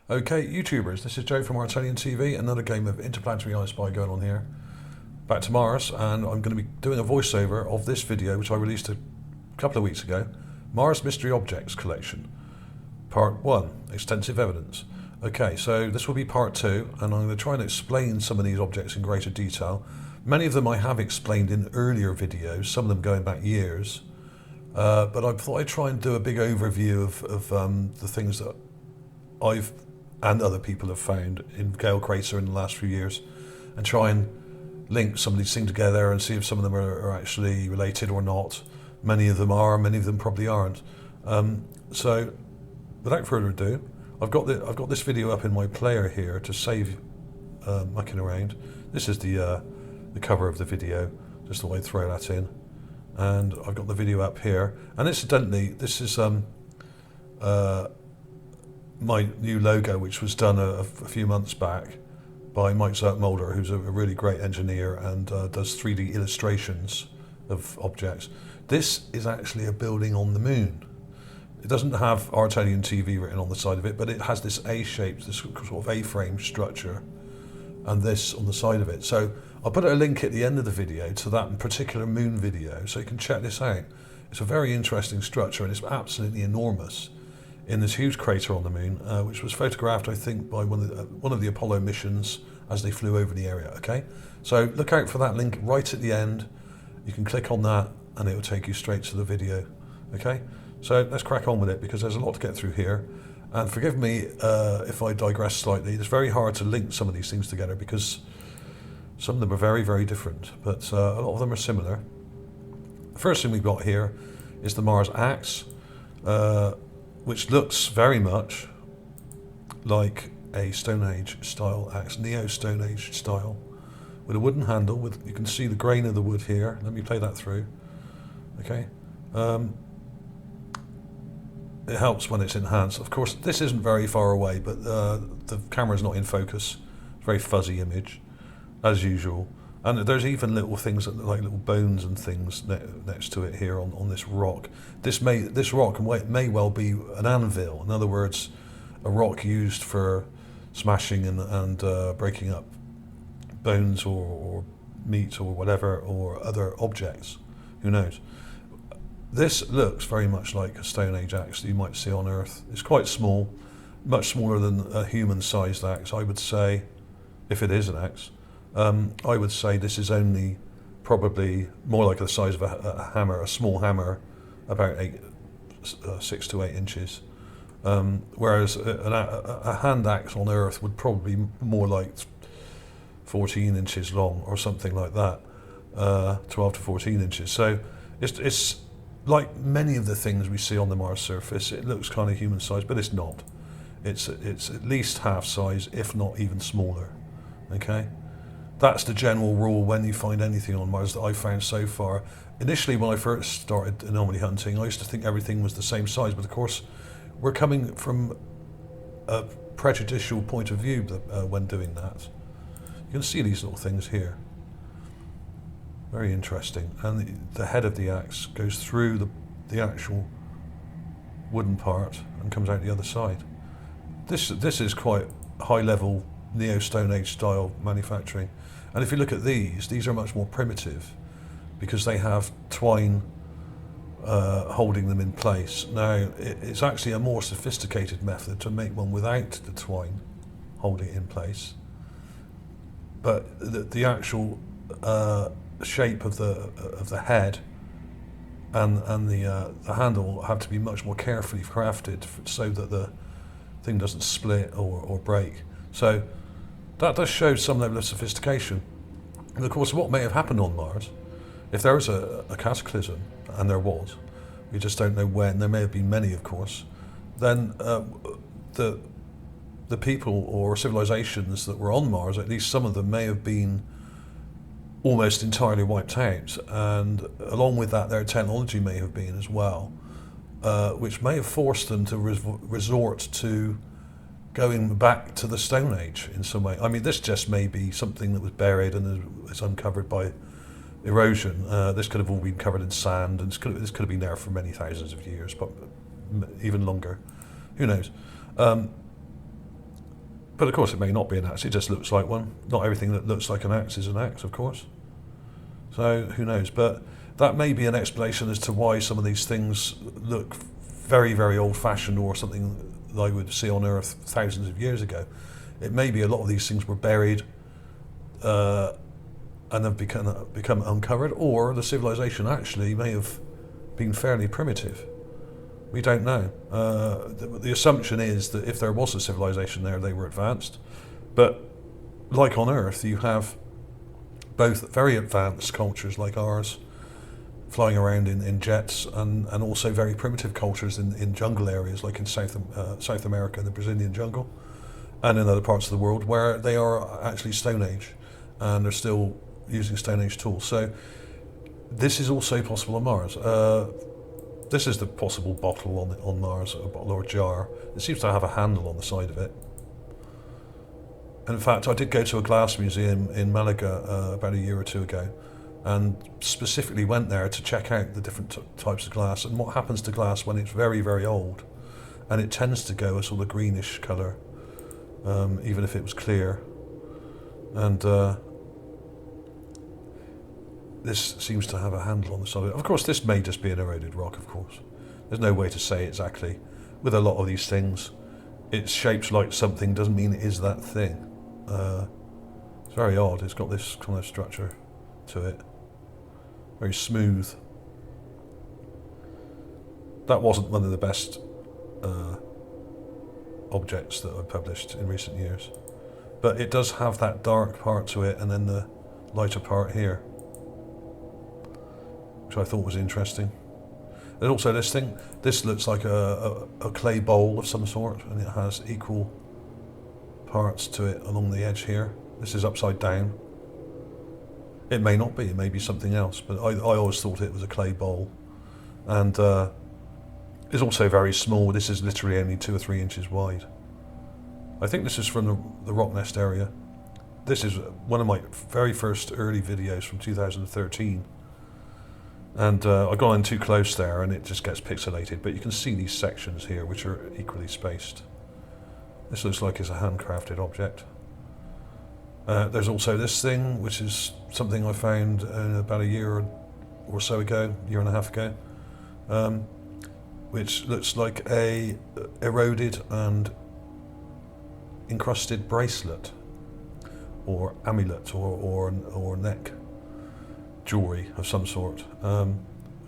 Okay, YouTubers, this is Joe from ArtAlienTV, another game of Interplanetary I Spy going on here. Back to Mars, and I'm going to be doing a voiceover of this video, which I released a couple of weeks ago. Mars Mystery Objects Collection, Part 1, Extensive Evidence. Okay, so this will be Part 2, and I'm going to try and explain some of these objects in greater detail. Many of them I have explained in earlier videos, some of them going back years. But I thought I'd try and do a big overview of the things that I've and other people have found in Gale Crater in the last few years, and try and link some of these things together and see if some of them are actually related or not. Many of them are, many of them probably aren't. So without further ado, I've got this video up in my player here to save mucking around. This is the cover of the video, just the way I throw that in, and I've got the video up here. And incidentally, this is my new logo, which was done a few months back by Mike Mulder, who's a really great engineer and does 3D illustrations of objects. This is actually a building on the moon. It doesn't have ArtAlienTV written on the side of it, but it has this A-shaped, this sort of A-frame structure, and this on the side of it. So I'll put a link at the end of the video to that particular moon video, so you can check this out. It's a very interesting structure, and it's absolutely enormous in this huge crater on the moon, which was photographed, I think, by one of the Apollo missions as they flew over the area. Okay, so look out for that link right at the end. You can click on that, and it will take you straight to the video. Okay, so let's crack on with it, because there's a lot to get through here. And forgive me if I digress slightly. It's very hard to link some of these things together because some of them are very, very different, but a lot of them are similar. The first thing we've got here is the Mars axe, which looks very much like a Stone Age style axe, Neo-Stone Age style, with a wooden handle. You can see the grain of the wood here. Let me play that through. Okay. It helps when it's enhanced. Of course, this isn't very far away, but the camera's not in focus. It's a very fuzzy image, as usual. And there's even little things like little bones and things next to it here on this rock. This rock may well be an anvil. In other words, a rock used for smashing and breaking up bones or meat or whatever, or other objects. Who knows? This looks very much like a Stone Age axe that you might see on Earth. It's quite small, much smaller than a human-sized axe, I would say, if it is an axe. I would say this is only probably more like the size of a hammer, a small hammer, about 6 to 8 inches. Whereas a hand axe on Earth would probably be more like 14 inches long or something like that, 12 to 14 inches. So it's like many of the things we see on the Mars surface. It looks kind of human-sized, but it's not. It's at least half size, if not even smaller. Okay. That's the general rule when you find anything on Mars that I've found so far. Initially, when I first started anomaly hunting, I used to think everything was the same size, but of course, we're coming from a prejudicial point of view when doing that. You can see these little things here. Very interesting. And the head of the axe goes through the actual wooden part and comes out the other side. This is quite high-level Neo-Stone Age style manufacturing. And if you look at these are much more primitive because they have twine holding them in place. Now, it's actually a more sophisticated method to make one without the twine holding it in place. But the actual shape of the head and the handle have to be much more carefully crafted so that the thing doesn't split or break. So that does show some level of sophistication. And of course, what may have happened on Mars, if there was a cataclysm, and there was, we just don't know when, there may have been many, of course, then the people or civilizations that were on Mars, at least some of them, may have been almost entirely wiped out. And along with that, their technology may have been as well, which may have forced them to resort to going back to the Stone Age in some way. I mean, this just may be something that was buried and is uncovered by erosion. This could have all been covered in sand, and this could have been there for many thousands of years, but even longer. Who knows? But of course it may not be an axe, it just looks like one. Not everything that looks like an axe is an axe, of course. So who knows, but that may be an explanation as to why some of these things look very, very old-fashioned, or something that I would see on Earth thousands of years ago. It may be a lot of these things were buried and have become uncovered, or the civilization actually may have been fairly primitive. We don't know. The assumption is that if there was a civilization there, they were advanced. But like on Earth, you have both very advanced cultures like ours, flying around in jets, and also very primitive cultures in jungle areas, like in South America, the Brazilian jungle, and in other parts of the world where they are actually Stone Age, and they're still using Stone Age tools. So this is also possible on Mars. This is the possible bottle on Mars, a bottle or a jar. It seems to have a handle on the side of it. In fact, I did go to a glass museum in Malaga about a year or two ago, and specifically went there to check out the different types of glass and what happens to glass when it's very, very old. And it tends to go a sort of greenish colour, even if it was clear. And this seems to have a handle on the side of it. Of course, this may just be an eroded rock, of course. There's no way to say exactly. With a lot of these things, it's shaped like something doesn't mean it is that thing. It's very odd. It's got this kind of structure to it. Very smooth. That wasn't one of the best objects that I've published in recent years. But it does have that dark part to it, and then the lighter part here, which I thought was interesting. And also this thing, this looks like a clay bowl of some sort, and it has equal parts to it along the edge here. This is upside down. It may not be, it may be something else, but I always thought it was a clay bowl. And it's also very small. This is literally only 2 or 3 inches wide. I think this is from the rock nest area. This is one of my very first early videos from 2013. And I got in too close there and it just gets pixelated, but you can see these sections here which are equally spaced. This looks like it's a handcrafted object. There's also this thing, which is something I found about a year or so ago, year and a half ago, which looks like a eroded and encrusted bracelet or amulet or neck jewellery of some sort. I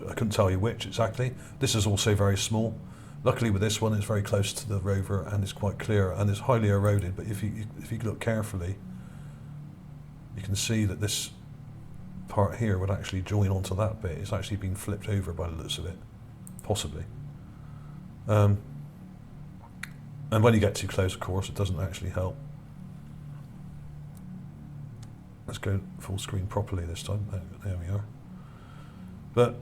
couldn't tell you which exactly. This is also very small. Luckily with this one it's very close to the Rover and it's quite clear and it's highly eroded, but if you look carefully you can see that this part here would actually join onto that bit. It's actually been flipped over by the looks of it, possibly. And when you get too close, of course, it doesn't actually help. Let's go full screen properly this time. There we are. But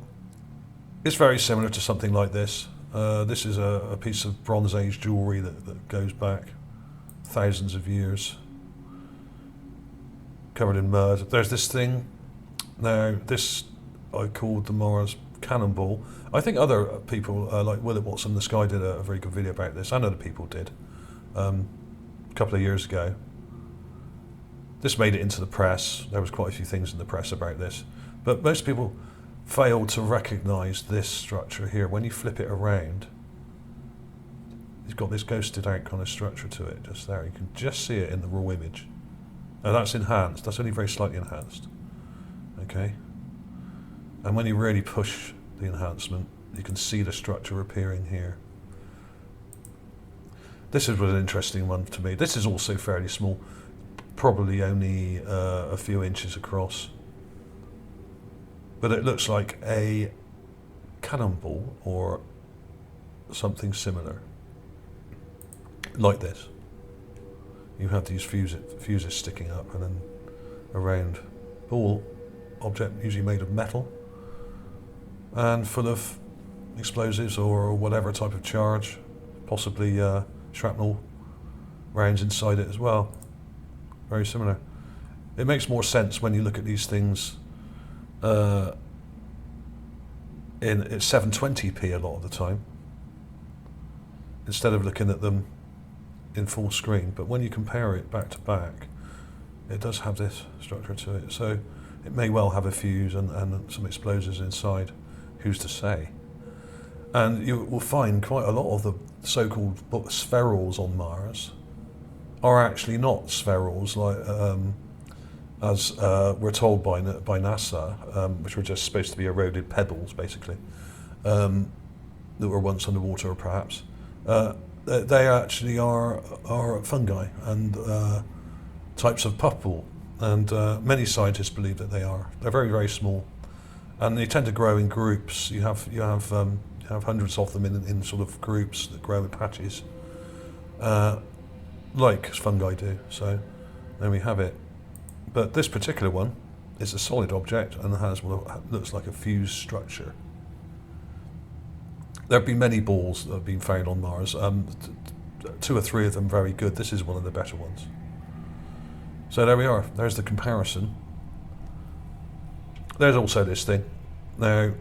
it's very similar to something like this. This is a piece of Bronze Age jewellery that goes back thousands of years, covered in mud. There's this thing. Now, this I called the Mars Cannonball. I think other people, like Willett Watson the Sky, did a very good video about this, and other people did, a couple of years ago. This made it into the press. There was quite a few things in the press about this, but most people failed to recognise this structure here. When you flip it around, it's got this ghosted out kind of structure to it just there. You can just see it in the raw image. Now that's enhanced, that's only very slightly enhanced. Okay, and when you really push the enhancement, you can see the structure appearing here. This is an interesting one to me. This is also fairly small, probably only a few inches across, but it looks like a cannonball or something similar, like this. You have these fuses sticking up and then a round ball object, usually made of metal and full of explosives or whatever type of charge, possibly shrapnel rounds inside it as well. Very similar. It makes more sense when you look at these things in 720p a lot of the time, instead of looking at them in full screen, but when you compare it back to back, it does have this structure to it. So it may well have a fuse and some explosives inside. Who's to say? And you will find quite a lot of the so-called spherules on Mars are actually not spherules, like as we're told by NASA, which were just supposed to be eroded pebbles, basically, that were once underwater, perhaps. They actually are fungi and types of puffball, and many scientists believe that they are. They're very, very small, and they tend to grow in groups. You have hundreds of them in sort of groups that grow in patches, like fungi do. So there we have it. But this particular one is a solid object and has what looks like a fused structure. There have been many balls that have been found on Mars. 2 or 3 of them very good. This is one of the better ones. So there we are. There's the comparison. There's also this thing. Now,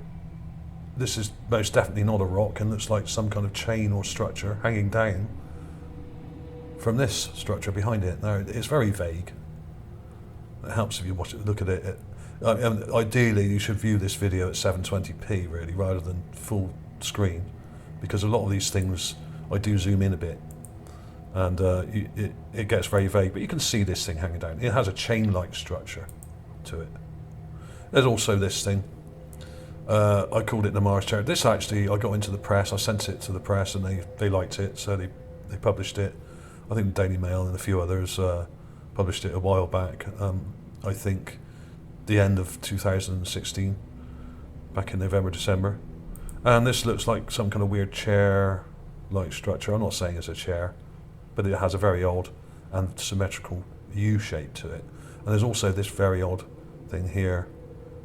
this is most definitely not a rock and looks like some kind of chain or structure hanging down from this structure behind it. Now, it's very vague. It helps if you look at it. Ideally, you should view this video at 720p, really, rather than full screen, because a lot of these things, I do zoom in a bit, and it gets very vague, but you can see this thing hanging down. It has a chain-like structure to it. There's also this thing. I called it the Mars Cannonball. This actually, I got into the press, I sent it to the press, and they liked it, so they published it. I think the Daily Mail and a few others published it a while back. I think the end of 2016, back in November, December. And this looks like some kind of weird chair-like structure. I'm not saying it's a chair, but it has a very odd and symmetrical U shape to it. And there's also this very odd thing here,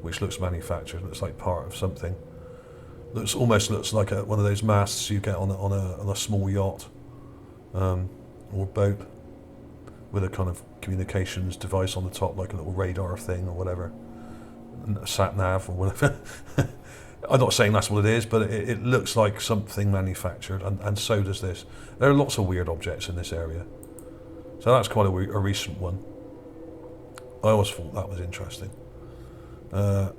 which looks manufactured. Looks like part of something. Almost looks like one of those masts you get on a small yacht or boat, with a kind of communications device on the top, like a little radar thing or whatever, a sat nav or whatever. I'm not saying that's what it is, but it looks like something manufactured, and so does this. There are lots of weird objects in this area, so that's quite a recent one. I always thought that was interesting. But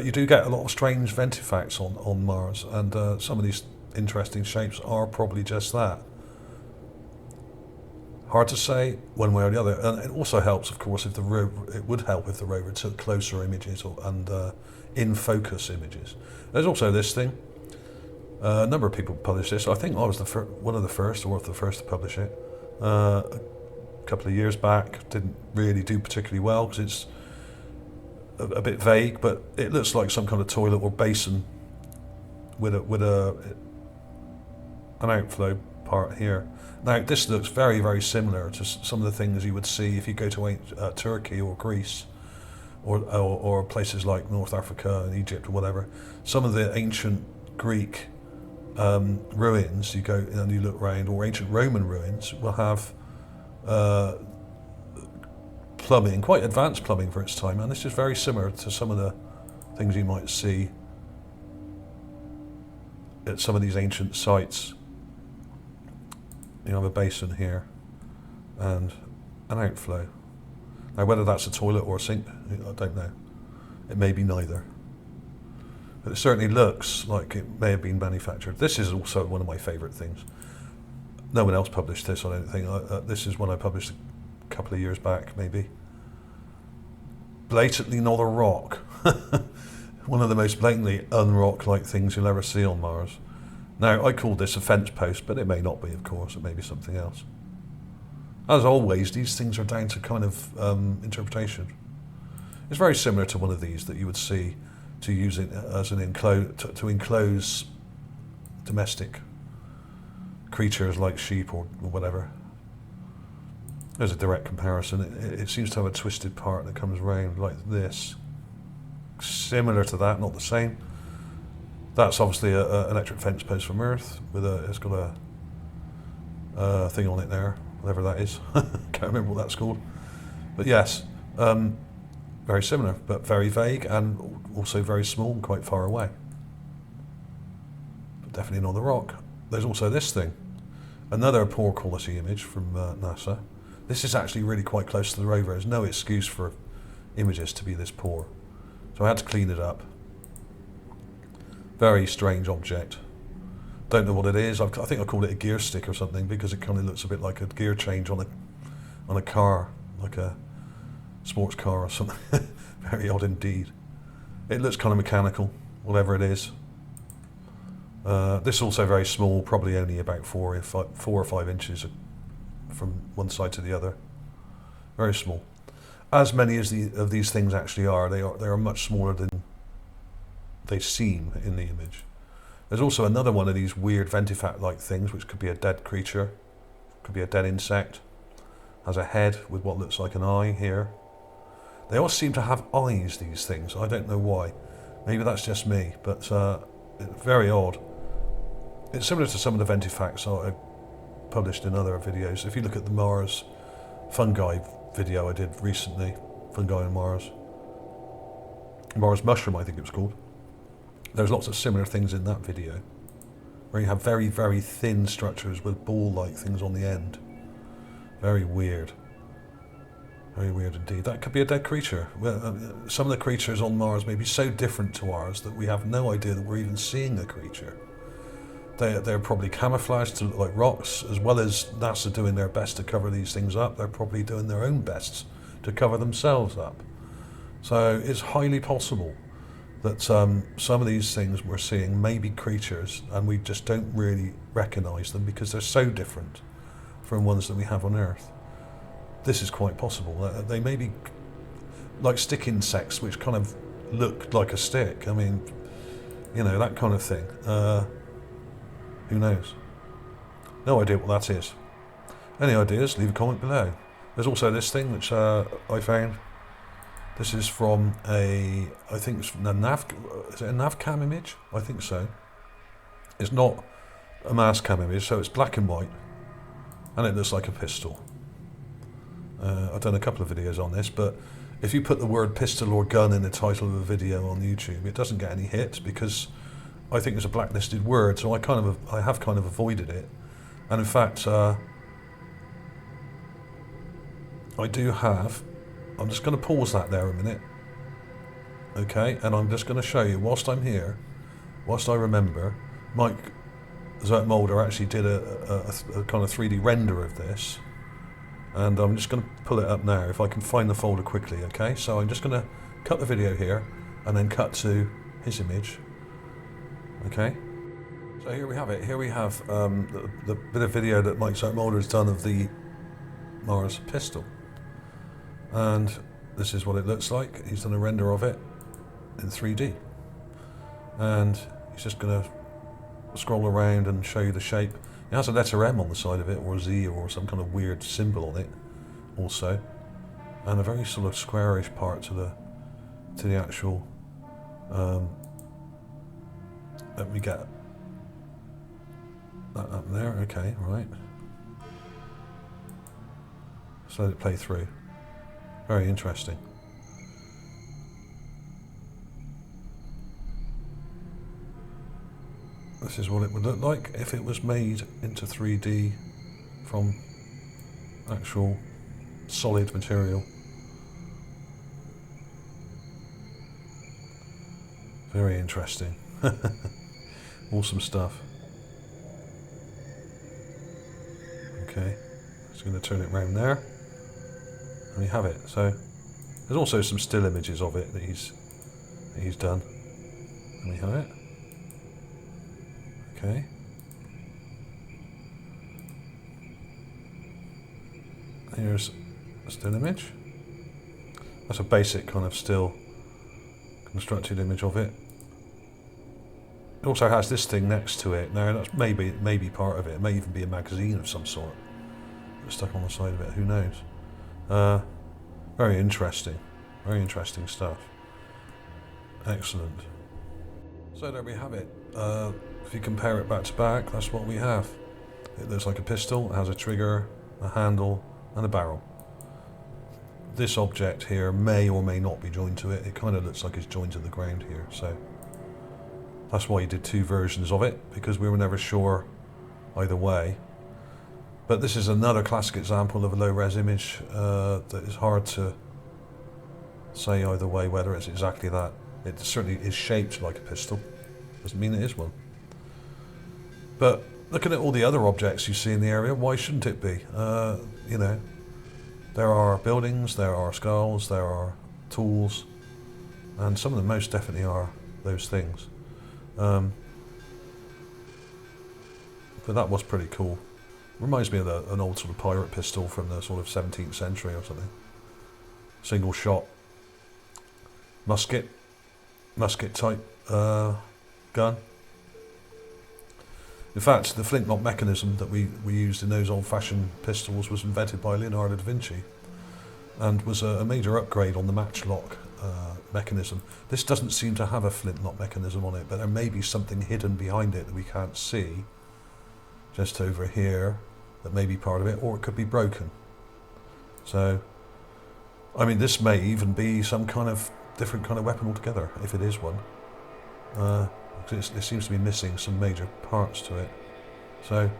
you do get a lot of strange ventifacts on Mars, and some of these interesting shapes are probably just that. Hard to say one way or the other, and it also helps, of course, if it would help if the rover took closer images and in focus images. There's also this thing. A number of people published this. I think I was one of the first, or the first to publish it. A couple of years back, didn't really do particularly well because it's a bit vague, but it looks like some kind of toilet or basin with an outflow part here. Now, this looks very, very similar to some of the things you would see if you go to Turkey or Greece, or places like North Africa and Egypt or whatever. Some of the ancient Greek ruins, you go and you look around, or ancient Roman ruins, will have plumbing, quite advanced plumbing for its time, and this is very similar to some of the things you might see at some of these ancient sites. You have a basin here and an outflow. Now, whether that's a toilet or a sink, I don't know. It may be neither. But it certainly looks like it may have been manufactured. This is also one of my favourite things. No one else published this, I don't think. This is one I published a couple of years back, maybe. Blatantly not a rock. One of the most blatantly unrock-like things you'll ever see on Mars. Now, I called this a fence post, but it may not be, of course. It may be something else. As always, these things are down to kind of interpretation. It's very similar to one of these that you would see to use it as an to enclose domestic creatures like sheep or whatever. There's a direct comparison. It seems to have a twisted part that comes around like this. Similar to that, not the same. That's obviously an electric fence post from Earth with it's got a thing on it there, whatever that is. Can't remember what that's called. But yes, very similar, but very vague and also very small and quite far away. But definitely not the rock. There's also this thing. Another poor quality image from NASA. This is actually really quite close to the rover. There's no excuse for images to be this poor. So I had to clean it up. Very strange object. Don't know what it is. I think I called it a gear stick or something because it kind of looks a bit like a gear change on a car, like a sports car or something. Very odd indeed. It looks kind of mechanical, whatever it is. This is also very small, probably only about 4 or 5 inches from one side to the other. Very small. As many as of these things actually are, they are much smaller than they seem in the image. There's also another one of these weird ventifact-like things, which could be a dead creature, could be a dead insect. Has a head with what looks like an eye here. They all seem to have eyes, these things. I don't know why. Maybe that's just me, but it's very odd. It's similar to some of the ventifacts I published in other videos. If you look at the Mars fungi video I did recently, fungi on Mars. Mars mushroom, I think it was called. There's lots of similar things in that video, where you have very, very thin structures with ball-like things on the end. Very weird. Very weird indeed. That could be a dead creature. Well, some of the creatures on Mars may be so different to ours that we have no idea that we're even seeing a creature. They're probably camouflaged to look like rocks, as well as NASA doing their best to cover these things up. They're probably doing their own best to cover themselves up. So it's highly possible that some of these things we're seeing may be creatures and we just don't really recognise them because they're so different from ones that we have on Earth. This is quite possible. They may be like stick insects which kind of look like a stick. I mean, you know, that kind of thing. Who knows? No idea what that is. Any ideas? Leave a comment below. There's also this thing which I found. This is from I think it's from is it a Navcam image? I think so. It's not a Mars Cam image, so it's black and white, and it looks like a pistol. I've done a couple of videos on this, but if you put the word pistol or gun in the title of a video on YouTube, it doesn't get any hits because I think it's a blacklisted word, so I have kind of avoided it. And in fact, I do have. I'm just going to pause that there a minute, okay? And I'm just going to show you, whilst I'm here, whilst I remember, Mike Zertmolder actually did a kind of 3D render of this, and I'm just going to pull it up now, if I can find the folder quickly, okay? So I'm just going to cut the video here, and then cut to his image, okay? So here we have it. Here we have the bit of video that Mike Zertmolder has done of the Mars pistol. And this is what it looks like. He's done a render of it in 3D. And he's just going to scroll around and show you the shape. It has a letter M on the side of it, or a Z, or some kind of weird symbol on it also. And a very sort of squarish part to the actual... let me get that up there. Okay, right. Let's let it play through. Very interesting. This is what it would look like if it was made into 3D from actual solid material. Very interesting. Awesome stuff. Okay, just going to turn it round there. And you have it. So there's also some still images of it that he's done. And we have it. Okay. Here's a still image. That's a basic kind of still constructed image of it. It also has this thing next to it. Now that's maybe part of it. It may even be a magazine of some sort that's stuck on the side of it. Who knows? Very interesting stuff. Excellent. So there we have it. If you compare it back to back, that's what we have. It looks like a pistol. It has a trigger, a handle, and a barrel. This object here may or may not be joined to it. It kind of looks like it's joined to the ground here. So that's why he did 2 versions of it, because we were never sure either way. But this is another classic example of a low-res image that is hard to say either way whether it's exactly that. It certainly is shaped like a pistol. Doesn't mean it is one. But looking at all the other objects you see in the area, why shouldn't it be? You know, there are buildings, there are skulls, there are tools, and some of them most definitely are those things. But that was pretty cool. Reminds me of an old sort of pirate pistol from the sort of 17th century or something. Single shot musket type gun. In fact, the flintlock mechanism that we used in those old-fashioned pistols was invented by Leonardo da Vinci and was a major upgrade on the matchlock mechanism. This doesn't seem to have a flintlock mechanism on it, but there may be something hidden behind it that we can't see just over here that may be part of it, or it could be broken. So, I mean, this may even be some kind of different kind of weapon altogether, if it is one. It seems to be missing some major parts to it. So,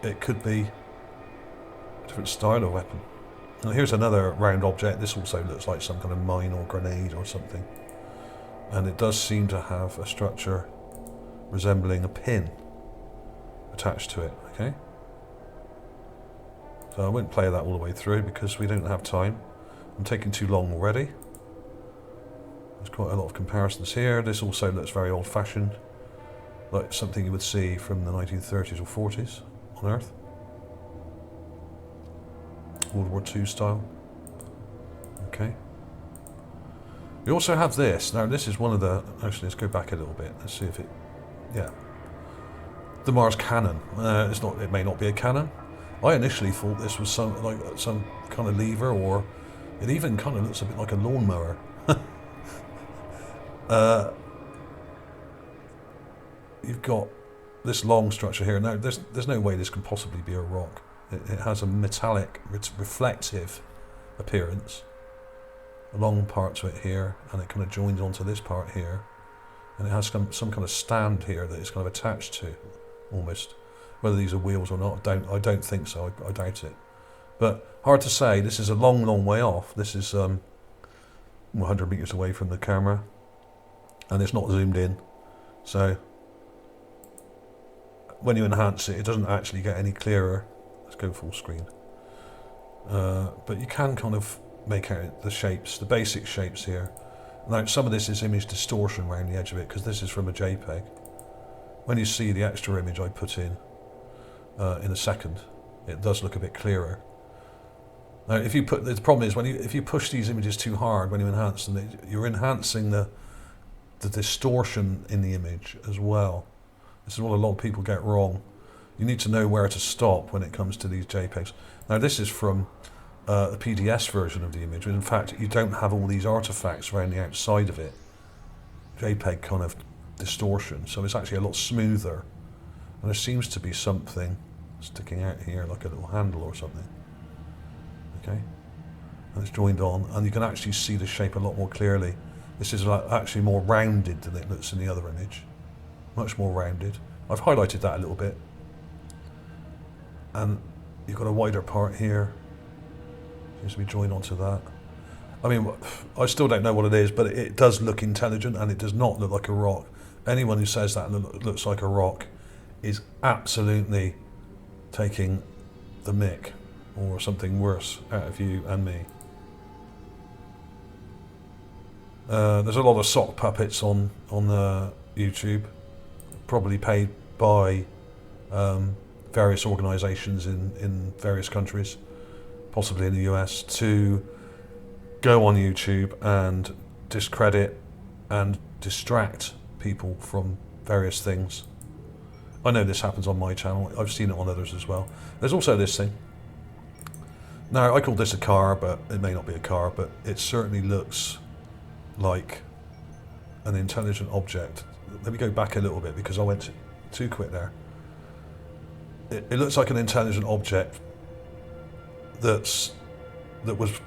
it could be a different style of weapon. And here's another round object. This also looks like some kind of mine or grenade or something. And it does seem to have a structure resembling a pin attached to it, okay? So I won't play that all the way through because we don't have time. I'm taking too long already. There's quite a lot of comparisons here. This also looks very old-fashioned, like something you would see from the 1930s or 40s on Earth. World War II style. Okay. We also have this. Now this is one of the... Actually, let's go back a little bit. Let's see if it... Yeah. The Mars Cannon. It's not. It may not be a cannon. I initially thought this was some kind of lever, or it even kind of looks a bit like a lawnmower. You've got this long structure here. Now, there's no way this can possibly be a rock. It has a metallic, reflective appearance. A long part to it here, and it kind of joins onto this part here, and it has some kind of stand here that it's kind of attached to, almost. Whether these are wheels or not, I don't think so. I doubt it. But hard to say. This is a long, long way off. This is 100 meters away from the camera, and it's not zoomed in. So when you enhance it, it doesn't actually get any clearer. Let's go full screen. But you can kind of make out the shapes, the basic shapes here. Now, some of this is image distortion around the edge of it because this is from a JPEG. When you see the extra image I put in a second, it does look a bit clearer. Now, the problem is if you push these images too hard when you enhance them, you're enhancing the distortion in the image as well. This is what a lot of people get wrong. You need to know where to stop when it comes to these JPEGs. Now, this is from the PDS version of the image. In fact, you don't have all these artifacts around the outside of it. JPEG kind of distortion, so it's actually a lot smoother. And there seems to be something sticking out here, like a little handle or something. Okay, and it's joined on, and you can actually see the shape a lot more clearly. This is actually more rounded than it looks in the other image. Much more rounded. I've highlighted that a little bit. And you've got a wider part here. Seems to be joined onto that. I mean, I still don't know what it is, but it does look intelligent, and it does not look like a rock. Anyone who says that looks like a rock is absolutely taking the mick, or something worse, out of you and me. There's a lot of sock puppets on YouTube, probably paid by various organisations in various countries, possibly in the US, to go on YouTube and discredit and distract people from various things. I know this happens on my channel. I've seen it on others as well. There's also this thing. Now, I call this a car, but it may not be a car, but it certainly looks like an intelligent object. Let me go back a little bit because I went too quick there. It looks like an intelligent object that was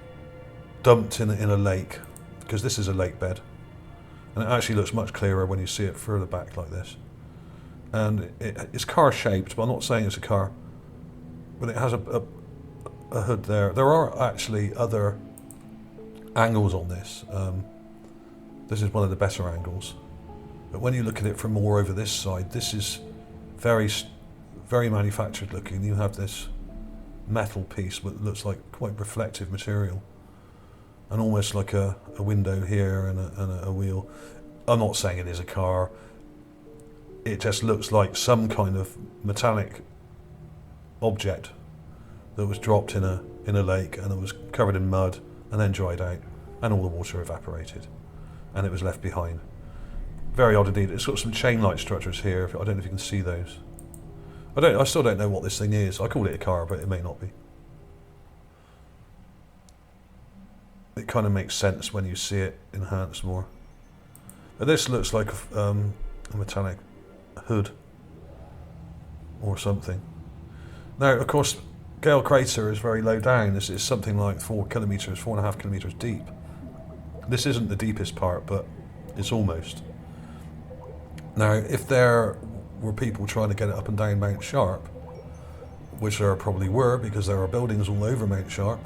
dumped in a lake, because this is a lake bed, and it actually looks much clearer when you see it further back like this. And it's car shaped, but I'm not saying it's a car. but it has a hood there. There are actually other angles on this. This is one of the better angles. But when you look at it from more over this side, this is very, very manufactured looking. You have this metal piece that looks like quite reflective material, and almost like a window here and a wheel. I'm not saying it is a car. It just looks like some kind of metallic object that was dropped in a lake, and it was covered in mud and then dried out, and all the water evaporated, and it was left behind. Very odd indeed. It's got some chain-like structures here. I don't know if you can see those. I still don't know what this thing is. I call it a car, but it may not be. It kind of makes sense when you see it enhanced more. But this looks like a metallic hood or something. Now, of course, Gale Crater is very low down. This is something like 4.5 kilometres deep. This isn't the deepest part, but it's almost. Now, if there were people trying to get it up and down Mount Sharp, which there probably were because there are buildings all over Mount Sharp,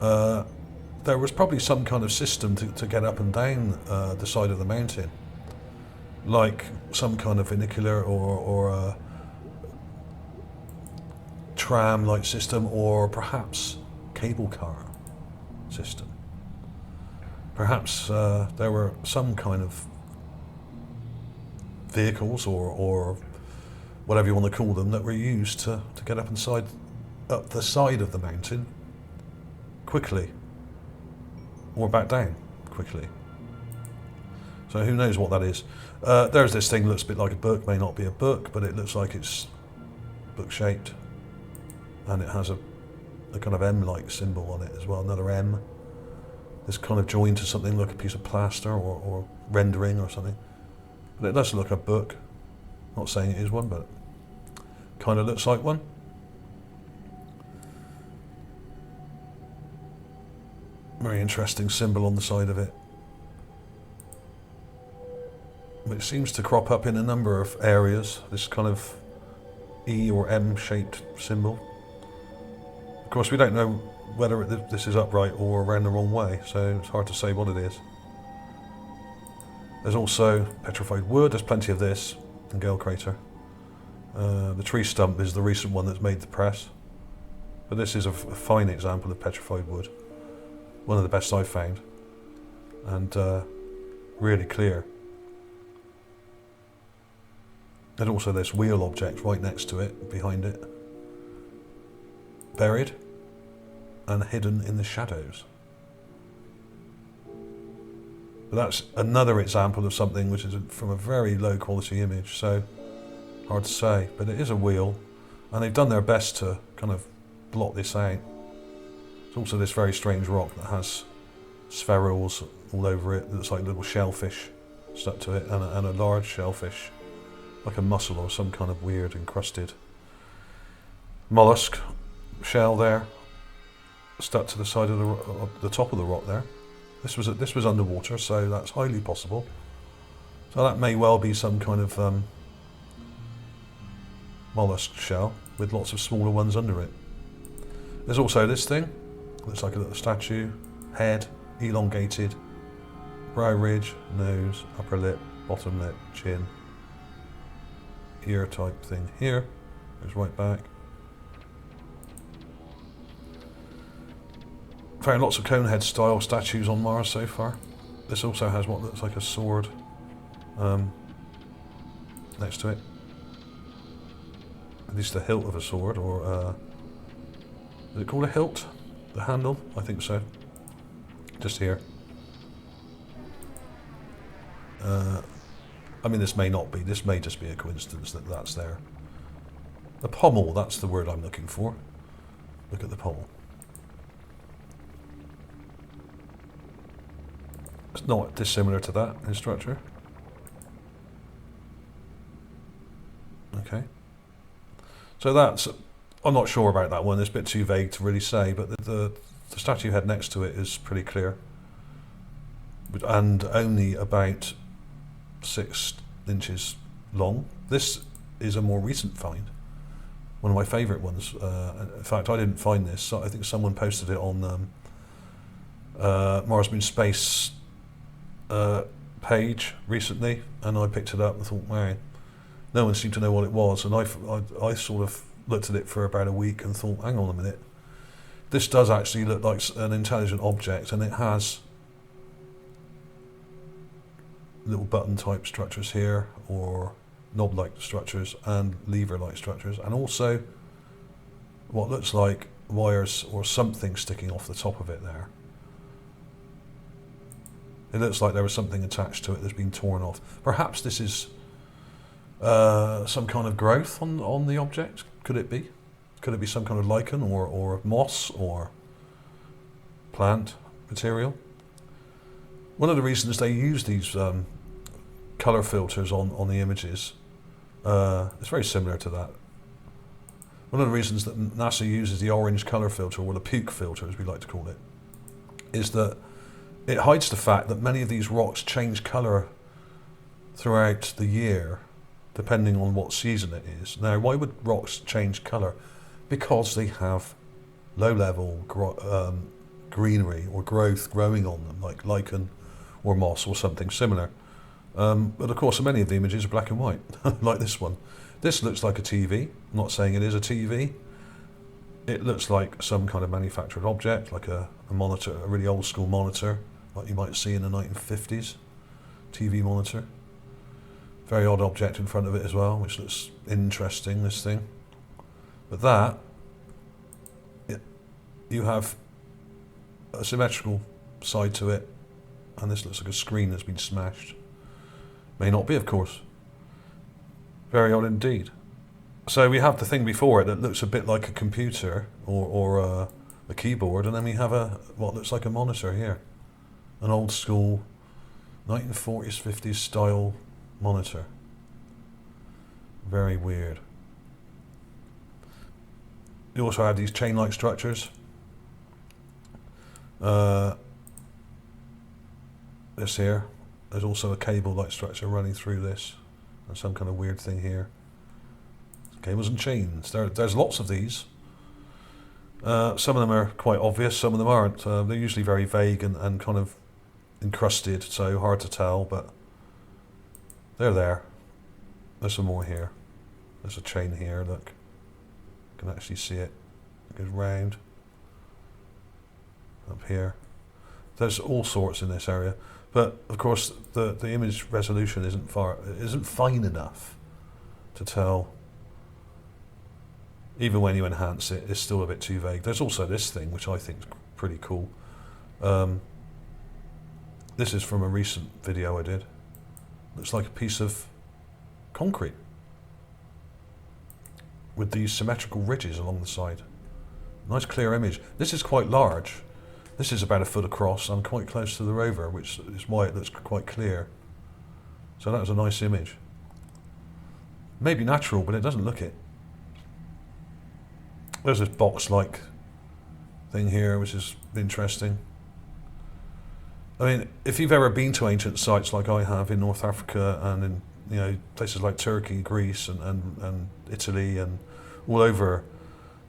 there was probably some kind of system to get up and down the side of the mountain, like some kind of funicular or a tram-like system, or perhaps cable car system. Perhaps there were some kind of vehicles or whatever you want to call them that were used to get up the side of the mountain quickly, or back down quickly. So who knows what that is. There's this thing that looks a bit like a book. May not be a book, but it looks like it's book shaped, and it has a kind of M-like symbol on it as well, another M. This kind of joined to something like a piece of plaster or rendering or something. But it does look like a book. Not saying it is one, but kind of looks like one. Very interesting symbol on the side of it, which seems to crop up in a number of areas, this kind of E or M shaped symbol. Of course, we don't know whether this is upright or around the wrong way, so it's hard to say what it is. There's also petrified wood. There's plenty of this in Gale Crater. The tree stump is the recent one that's made the press, but this is a fine example of petrified wood. One of the best I've found, and really clear. And also this wheel object right next to it, behind it, buried and hidden in the shadows. But that's another example of something which is from a very low quality image, so hard to say, but it is a wheel, and they've done their best to kind of blot this out. There's also this very strange rock that has spherules all over it. It looks like little shellfish stuck to it, and a large shellfish, like a mussel or some kind of weird encrusted mollusk shell there, stuck to the side of the top of the rock there. This was underwater, so that's highly possible. So that may well be some kind of mollusk shell with lots of smaller ones under it. There's also this thing. Looks like a little statue, head, elongated, brow ridge, nose, upper lip, bottom lip, chin, ear type thing here, goes right back. Found lots of conehead style statues on Mars so far. This also has what looks like a sword next to it. At least the hilt of a sword, or is it called a hilt? The handle? I think so. Just here. I mean, this may not be. This may just be a coincidence that that's there. The pommel, that's the word I'm looking for. Look at the pommel. It's not dissimilar to that in structure. Okay. So that's, I'm not sure about that one. It's a bit too vague to really say, but the statue head next to it is pretty clear. And only about 6 inches long. This is a more recent find. one of my favourite ones. In fact, I didn't find this. I think someone posted it on Mars Moon Space page recently, and I picked it up and thought, wow, no one seemed to know what it was. And I sort of looked at it for about a week and thought, hang on a minute, this does actually look like an intelligent object, and it has little button type structures here, or knob like structures and lever like structures, and also what looks like wires or something sticking off the top of it there. It looks like there was something attached to it that's been torn off. Perhaps this is some kind of growth on the object. Could it be? Could it be some kind of lichen or moss or plant material? One of the reasons they use these colour filters on the images, it's very similar to that. One of the reasons that NASA uses the orange colour filter, or the puke filter as we like to call it, is that it hides the fact that many of these rocks change colour throughout the year, depending on what season it is. Now, why would rocks change colour? Because they have low-level greenery or growth growing on them, like lichen or moss or something similar. But of course, many of the images are black and white, like this one. This looks like a TV. I'm not saying it is a TV. It looks like some kind of manufactured object, like a monitor, a really old school monitor, like you might see in the 1950s, TV monitor. Very odd object in front of it as well, which looks interesting, this thing. But that, you have a symmetrical side to it, and this looks like a screen that's been smashed. May not be, of course. Very odd indeed. So we have the thing before it that looks a bit like a computer or a keyboard, and then we have what looks like a monitor here. An old school 1940s, 50s style monitor. Very weird. You also have these chain-like structures. This here. There's also a cable-like structure running through this, and some kind of weird thing here. Cables and chains. There's lots of these. Some of them are quite obvious, some of them aren't. They're usually very vague and kind of encrusted, so hard to tell, but they're there. There's some more here. There's a chain here, look. You can actually see it. It goes round. Up here. There's all sorts in this area. But of course the image resolution isn't fine enough to tell. Even when you enhance it, it's still a bit too vague. There's also this thing, which I think is pretty cool. This is from a recent video I did. Looks like a piece of concrete with these symmetrical ridges along the side. Nice clear image. This is quite large. This is about 1 foot across and quite close to the Rover, which is why it looks quite clear. So that was a nice image. Maybe natural, but it doesn't look it. There's this box-like thing here, which is interesting. I mean, if you've ever been to ancient sites like I have in North Africa and in places like Turkey, Greece, and Italy, and all over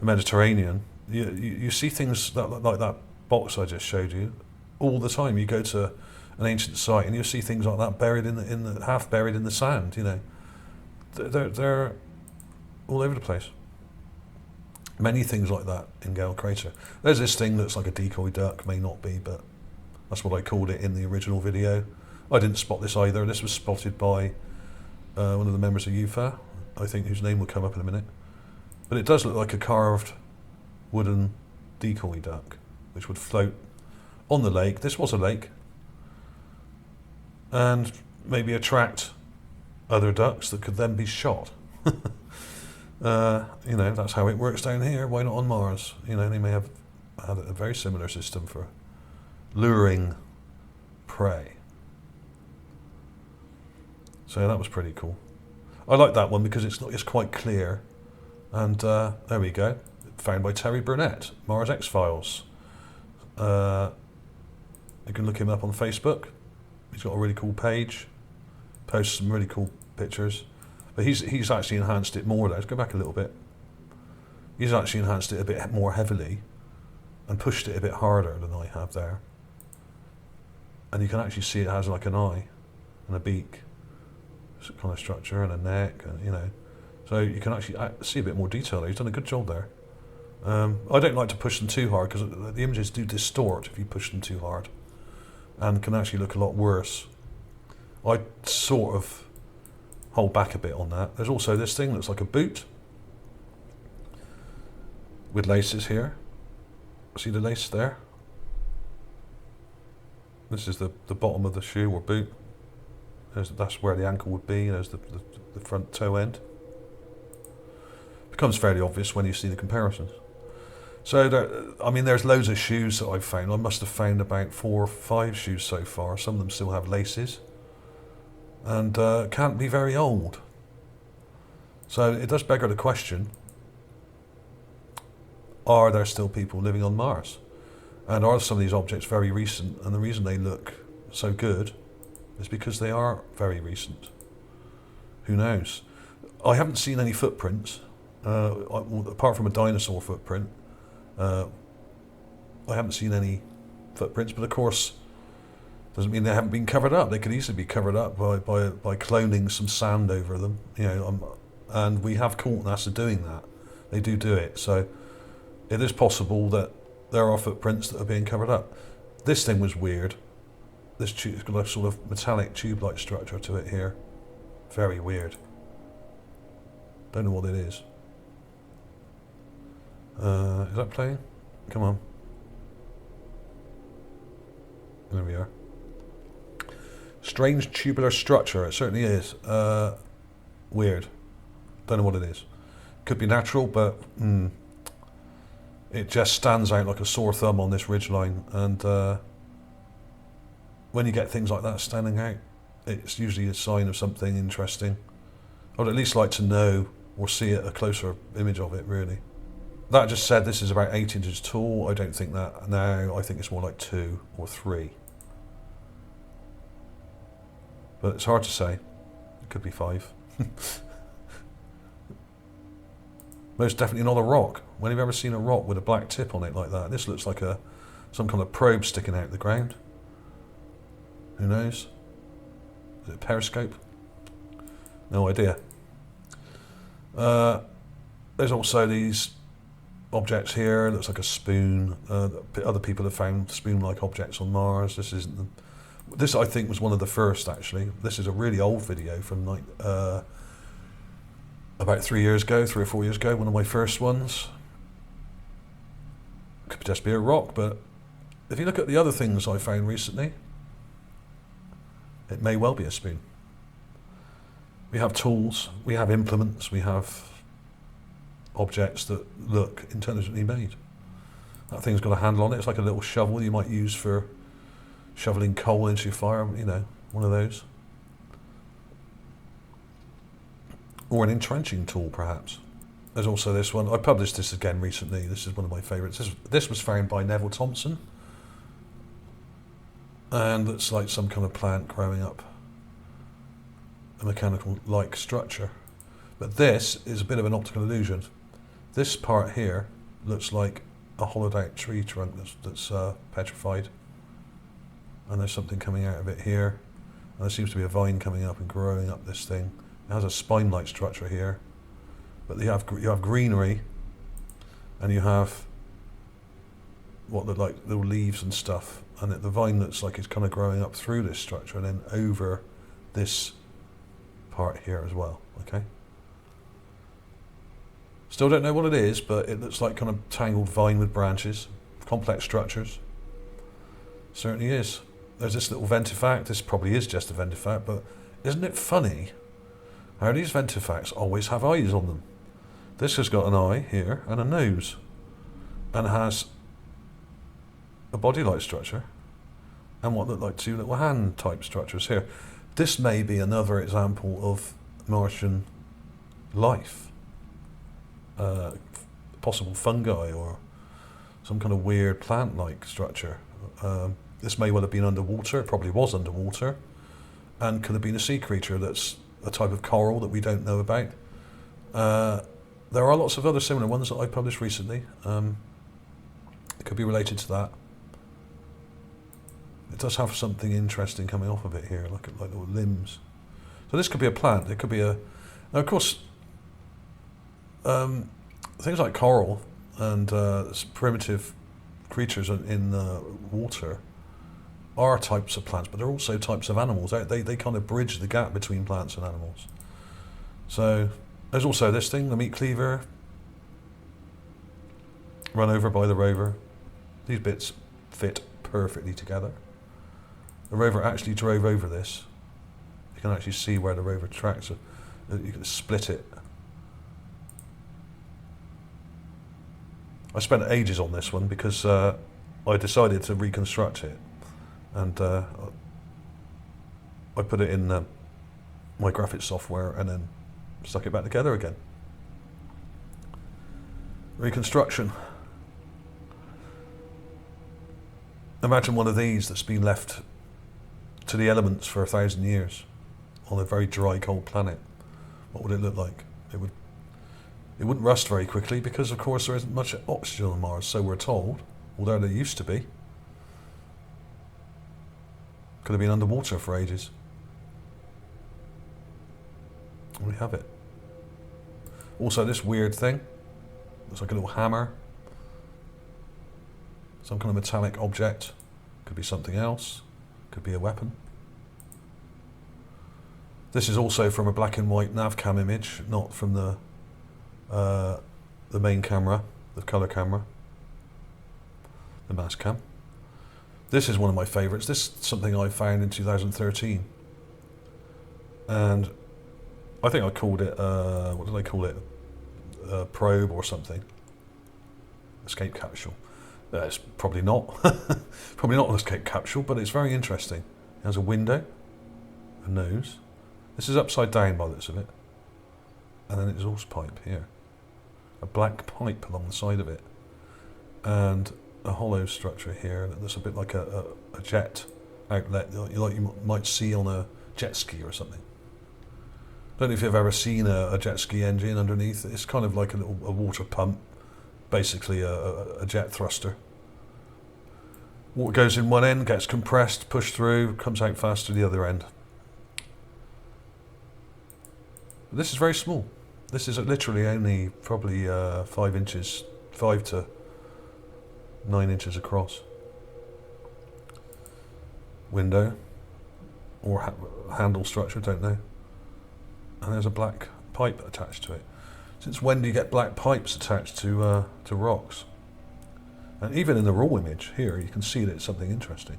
the Mediterranean, you see things like that box I just showed you all the time. You go to an ancient site and you see things like that buried in the half buried in the sand. They're all over the place. Many things like that in Gale Crater. There's this thing that's like a decoy duck, may not be, but that's what I called it in the original video. I didn't spot this either. This was spotted by one of the members of UFA, I think, whose name will come up in a minute. But it does look like a carved wooden decoy duck, which would float on the lake. This was a lake. And maybe attract other ducks that could then be shot. That's how it works down here. Why not on Mars? They may have had a very similar system for luring prey. So that was pretty cool. I like that one because it's quite clear. And there we go. Found by Terry Burnett, Mars X-Files. You can look him up on Facebook. He's got a really cool page. Posts some really cool pictures. But he's actually enhanced it more. Let's go back a little bit. He's actually enhanced it a bit more heavily and pushed it a bit harder than I have there. And you can actually see it has like an eye and a beak kind of structure and a neck, and, you know. So you can actually see a bit more detail there. He's done a good job there. I don't like to push them too hard because the images do distort if you push them too hard and can actually look a lot worse. I sort of hold back a bit on that. There's also this thing that looks like a boot with laces here. See the lace there? This is the bottom of the shoe or boot. That's where the ankle would be. There's the front toe end. Becomes fairly obvious when you see the comparisons. So there's loads of shoes that I've found. I must have found about 4 or 5 shoes so far. Some of them still have laces and can't be very old. So it does beg the question, are there still people living on Mars? And are some of these objects very recent? And the reason they look so good is because they are very recent. Who knows? I haven't seen any footprints, apart from a dinosaur footprint. I haven't seen any footprints, but of course, doesn't mean they haven't been covered up. They could easily be covered up by cloning some sand over them, you know. And we have caught NASA doing that. They do it. So it is possible that there are footprints that are being covered up. This thing was weird. This tube's got a sort of metallic tube-like structure to it here. Very weird. Don't know what it is. Is that playing? Come on. There we are. Strange tubular structure. It certainly is. Weird. Don't know what it is. Could be natural, but it just stands out like a sore thumb on this ridgeline. And when you get things like that standing out, it's usually a sign of something interesting. I'd at least like to know or see a closer image of it, really. That just said this is about 8 inches tall. I don't think that now. I think it's more like 2 or 3. But it's hard to say. It could be 5. Most definitely not a rock. When have you ever seen a rock with a black tip on it like that? This looks like some kind of probe sticking out of the ground. Who knows? Is it a periscope? No idea. There's also these objects here. Looks like a spoon. Other people have found spoon-like objects on Mars. This isn't them. This, I think, was one of the first, actually. This is a really old video from like about 3 or 4 years ago, one of my first ones. Could just be a rock, but if you look at the other things I found recently, it may well be a spoon. We have tools, we have implements, we have objects that look intelligently made. That thing's got a handle on it. It's like a little shovel you might use for shoveling coal into your fire, you know, one of those. Or an entrenching tool, perhaps. There's also this one. I published this again recently. This is one of my favourites. This was found by Neville Thompson. And it's like some kind of plant growing up a mechanical-like structure. But this is a bit of an optical illusion. This part here looks like a hollowed-out tree trunk that's petrified. And there's something coming out of it here. And there seems to be a vine coming up and growing up this thing. It has a spine-like structure here, but you have greenery, and you have what look like little leaves and stuff, and the vine looks like it's kind of growing up through this structure and then over this part here as well. Okay. Still don't know what it is, but it looks like kind of tangled vine with branches, complex structures. Certainly is. There's this little ventifact. This probably is just a ventifact, but isn't it funny how these ventifacts always have eyes on them? This has got an eye here and a nose, and has a body-like structure and what look like 2 little hand-type structures here. This may be another example of Martian life, possible fungi or some kind of weird plant-like structure. This may well have been underwater. It probably was underwater, and could have been a sea creature that's a type of coral that we don't know about. there are lots of other similar ones that I published recently. It could be related to that. It does have something interesting coming off of it here, like little limbs. So this could be a plant. It could be a... Now, of course, things like coral and primitive creatures in water are types of plants, but they're also types of animals. They kind of bridge the gap between plants and animals. So there's also this thing, the meat cleaver, run over by the rover. These bits fit perfectly together. The rover actually drove over this. You can actually see where the rover tracks it. You can split it. I spent ages on this one because I decided to reconstruct it, and I put it in my graphics software and then stuck it back together again. Reconstruction. Imagine one of these that's been left to the elements for 1,000 years on a very dry, cold planet. What would it look like? It wouldn't rust very quickly because, of course, there isn't much oxygen on Mars, so we're told, although there used to be. Could have been underwater for ages. And we have it. Also, this weird thing. Looks like a little hammer. Some kind of metallic object. Could be something else. Could be a weapon. This is also from a black and white navcam image, not from the main camera, the color camera, the Mars Cam. This is one of my favorites. This is something I found in 2013, and I think I called it what did I call it? A probe or something. Escape capsule. It's probably not. Probably not an escape capsule, but it's very interesting. It has a window, a nose. This is upside down by the looks of it, and then exhaust pipe here. A black pipe along the side of it, and a hollow structure here that's a bit like a jet outlet, like you might see on a jet ski or something. Don't know if you've ever seen a jet ski engine underneath. It's kind of like a water pump, basically a jet thruster. Water goes in one end, gets compressed, pushed through, comes out faster the other end. But this is very small. This is literally only probably 5 inches, 5 to 9 inches across. Window or handle structure, don't know. And there's a black pipe attached to it. Since when do you get black pipes attached to rocks? And even in the raw image here, you can see that it's something interesting.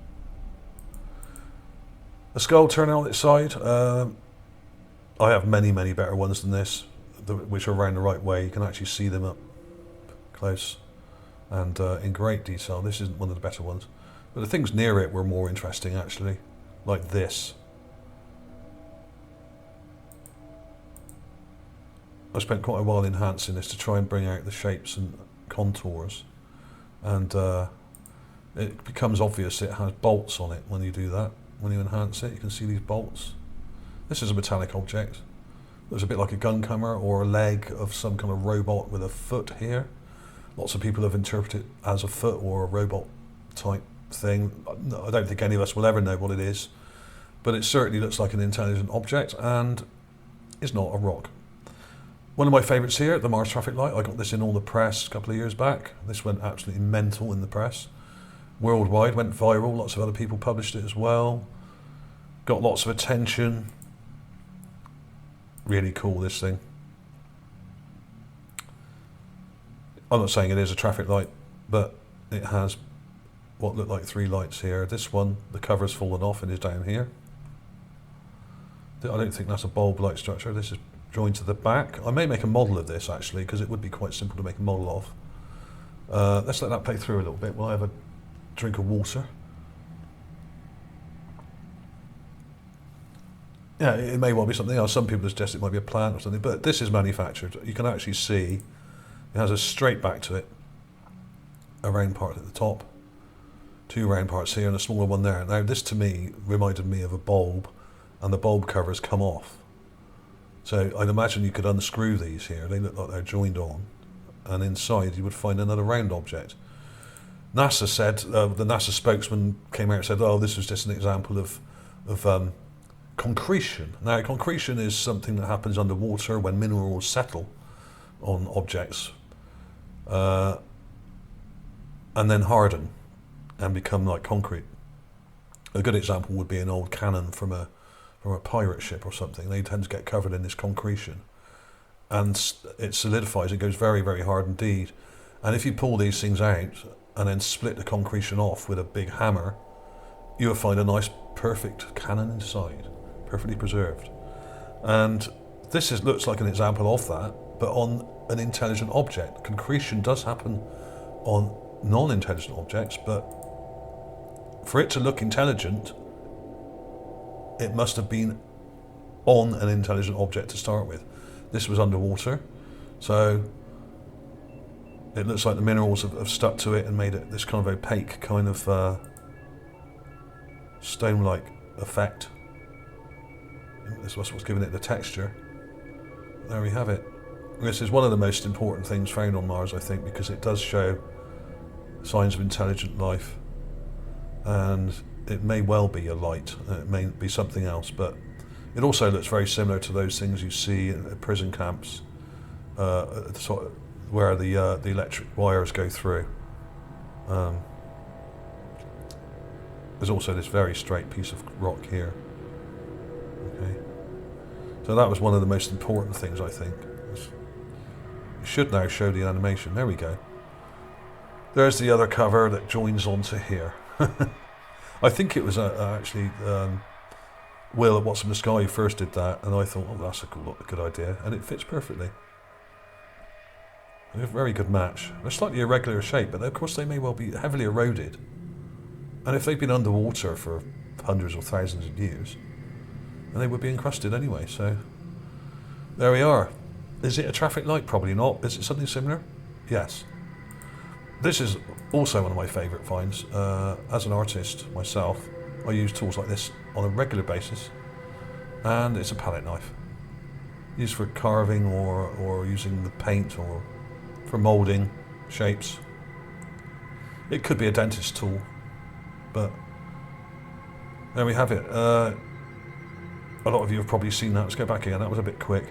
A skull turning on its side. I have many, many better ones than this, which are around the right way. You can actually see them up close and in great detail. This isn't one of the better ones. But the things near it were more interesting, actually, like this. I spent quite a while enhancing this to try and bring out the shapes and contours, and it becomes obvious it has bolts on it when you do that. When you enhance it, you can see these bolts. This is a metallic object. Looks a bit like a gun camera or a leg of some kind of robot with a foot here. Lots of people have interpreted it as a foot or a robot type thing. I don't think any of us will ever know what it is, but it certainly looks like an intelligent object and is not a rock. One of my favourites here, the Mars traffic light. I got this in all the press a couple of years back. This went absolutely mental in the press. Worldwide, went viral. Lots of other people published it as well. Got lots of attention. Really cool, this thing. I'm not saying it is a traffic light, but it has what look like 3 lights here. This one, the cover's fallen off and is down here. I don't think that's a bulb light structure. This is joined to the back. I may make a model of this actually, because it would be quite simple to make a model of. Let's let that play through a little bit while I have a drink of water. Yeah, it may well be something else. Some people suggest it might be a plant or something, but this is manufactured. You can actually see it has a straight back to it, a round part at the top, 2 round parts here and a smaller one there. Now this to me reminded me of a bulb, and the bulb covers come off. So I'd imagine you could unscrew these here. They look like they're joined on. And inside you would find another round object. NASA said, the NASA spokesman came out and said, oh, this was just an example of concretion. Now, concretion is something that happens underwater when minerals settle on objects and then harden and become like concrete. A good example would be an old cannon from a pirate ship or something. They tend to get covered in this concretion, and it solidifies. It goes very, very hard indeed. And if you pull these things out and then split the concretion off with a big hammer, you'll find a nice, perfect cannon inside, perfectly preserved. And this looks like an example of that, but on an intelligent object. Concretion does happen on non-intelligent objects, but for it to look intelligent, it must have been on an intelligent object to start with. This was underwater, so it looks like the minerals have stuck to it and made it this kind of opaque, kind of stone-like effect. This was what's giving it the texture. There we have it. This is one of the most important things found on Mars, I think, because it does show signs of intelligent life, and it may well be a light, it may be something else, but it also looks very similar to those things you see at prison camps, where the electric wires go through. There's also this very straight piece of rock here. Okay, so that was one of the most important things, I think. It should now show the animation. There we go. There's the other cover that joins onto here. I think it was actually Will at What's in the Sky who first did that, and I thought, oh, that's a good idea, and it fits perfectly. A very good match. They're slightly irregular shape, but of course they may well be heavily eroded. And if they've been underwater for hundreds or thousands of years, then they would be encrusted anyway, so there we are. Is it a traffic light? Probably not. Is it something similar? Yes. This is also one of my favourite finds. As an artist myself, I use tools like this on a regular basis, and it's a palette knife. Used for carving or using the paint or for moulding shapes. It could be a dentist tool, but there we have it. A lot of you have probably seen that. Let's go back again. That was a bit quick.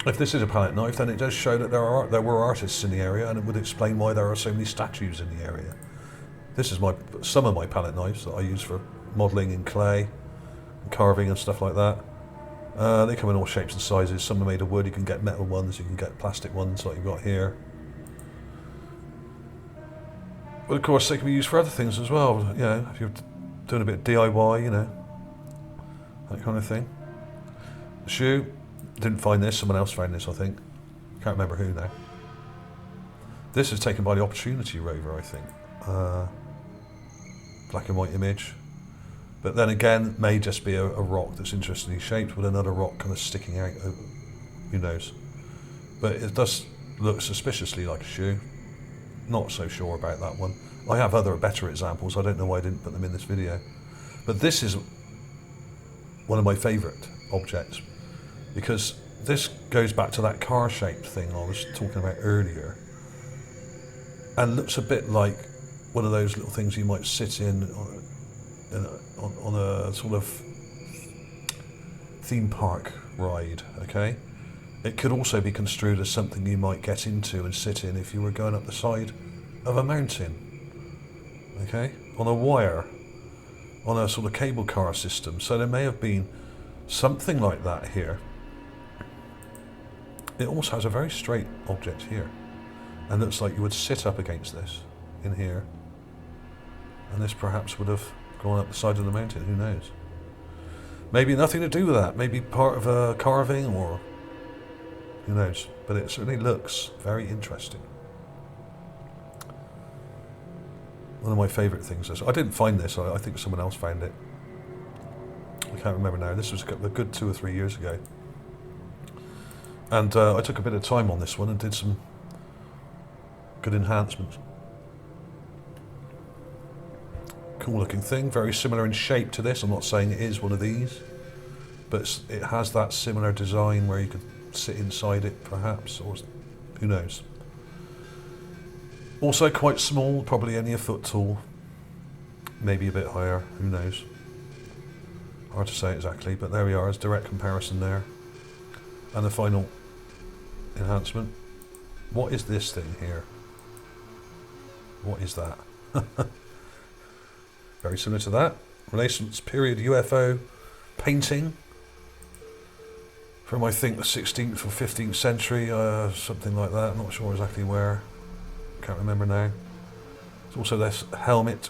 If this is a palette knife, then it does show that there were artists in the area, and it would explain why there are so many statues in the area. This is some of my palette knives that I use for modelling in clay, and carving and stuff like that. They come in all shapes and sizes. Some are made of wood. You can get metal ones. You can get plastic ones like you've got here. But of course, they can be used for other things as well. You know, if you're doing a bit of DIY, you know, that kind of thing. The shoe. Didn't find this, someone else found this, I think. Can't remember who now. This is taken by the Opportunity Rover, I think. Black and white image. But then again, may just be a rock that's interestingly shaped with another rock kind of sticking out. Who knows? But it does look suspiciously like a shoe. Not so sure about that one. I have other better examples. I don't know why I didn't put them in this video. But this is one of my favourite objects, because this goes back to that car-shaped thing I was talking about earlier, and looks a bit like one of those little things you might sit in on a sort of theme park ride, okay? It could also be construed as something you might get into and sit in if you were going up the side of a mountain, okay? On a wire, on a sort of cable car system. So there may have been something like that here. It also has a very straight object here, and looks like you would sit up against this in here, and this perhaps would have gone up the side of the mountain, who knows. Maybe nothing to do with that, maybe part of a carving, or who knows, but it certainly looks very interesting. One of my favourite things is, I didn't find this, I think someone else found it. I can't remember now. This was a good 2 or 3 years ago. And I took a bit of time on this one and did some good enhancements. Cool looking thing, very similar in shape to this. I'm not saying it is one of these. but it has that similar design where you could sit inside it perhaps, or who knows. Also quite small, probably only a foot tall, maybe a bit higher, who knows. Hard to say exactly, but there we are, as direct comparison there. And the final enhancement. What is this thing here? What is that? Very similar to that. Renaissance period UFO painting from, I think, the 16th or 15th century, something like that. I'm not sure exactly where. Can't remember now. There's also this helmet,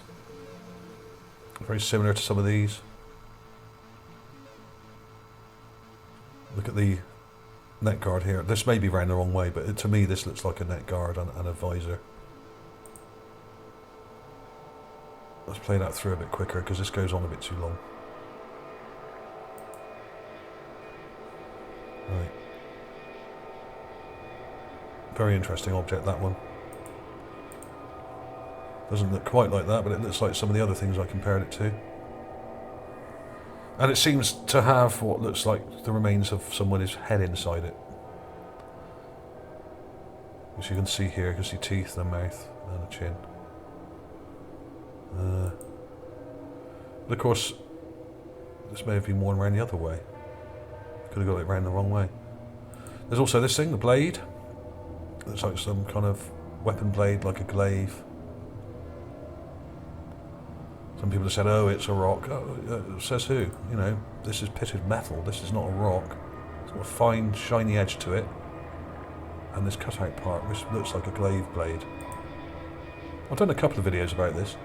very similar to some of these. Look at the neck guard here. This may be round the wrong way, but to me this looks like a neck guard and a visor. Let's play that through a bit quicker because this goes on a bit too long. Right. Very interesting object, that one. Doesn't look quite like that, but it looks like some of the other things I compared it to. And it seems to have what looks like the remains of someone's head inside it. As you can see here, you can see teeth and a mouth and a chin. But of course, this may have been worn around the other way. Could have got it round the wrong way. There's also this thing, the blade. Looks like some kind of weapon blade, like a glaive. Some people have said, oh, it's a rock. Says who? You know, this is pitted metal. This is not a rock. It's got a fine, shiny edge to it. And this cutout part, which looks like a glaive blade. I've done a couple of videos about this,